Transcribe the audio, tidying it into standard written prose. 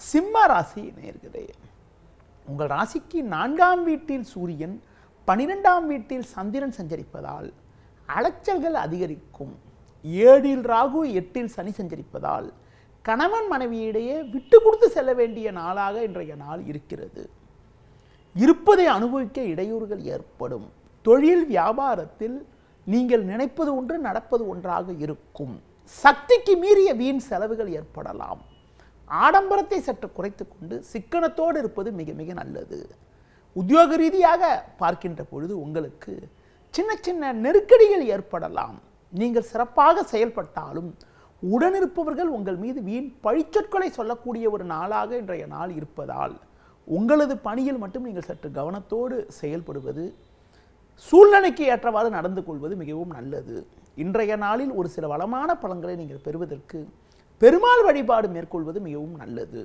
சிம்ம ராசி நேயர்களே, உங்கள் ராசிக்கு 4ஆம் வீட்டில் சூரியன், 12ஆம் வீட்டில் சந்திரன் சஞ்சரிப்பதால் அலைச்சல்கள் அதிகரிக்கும். 7இல் ராகு, 8இல் சனி சஞ்சரிப்பதால் கணவன் மனைவியிடையே விட்டு கொடுத்து செல்ல வேண்டிய நாளாக இன்றைய நாள் இருக்கிறது. இருப்பதை அனுபவிக்க இடையூறுகள் ஏற்படும். தொழில் வியாபாரத்தில் நீங்கள் நினைப்பது ஒன்று, நடப்பது ஒன்றாக இருக்கும். சக்திக்கு மீறிய வீண் செலவுகள் ஏற்படலாம். ஆடம்பரத்தை சற்று குறைத்து கொண்டு சிக்கனத்தோடு இருப்பது மிக மிக நல்லது. உத்தியோக ரீதியாக பார்க்கின்ற பொழுது உங்களுக்கு சின்ன சின்ன நெருக்கடிகள் ஏற்படலாம். நீங்கள் சிறப்பாக செயல்பட்டாலும் உடனிருப்பவர்கள் உங்கள் மீது வீண் பழிச்சொற்களை சொல்லக்கூடிய ஒரு நாளாக இன்றைய நாள் இருப்பதால் உங்களது பணியில் மட்டும் நீங்கள் சற்று கவனத்தோடு செயல்படுவது, சூழ்நிலைக்கு ஏற்றவாறு நடந்து கொள்வது மிகவும் நல்லது. இன்றைய நாளில் ஒரு சில வளமான பலன்களை நீங்கள் பெறுவதற்கு பெருமாள் வழிபாடு மேற்கொள்வது மிகவும் நல்லது.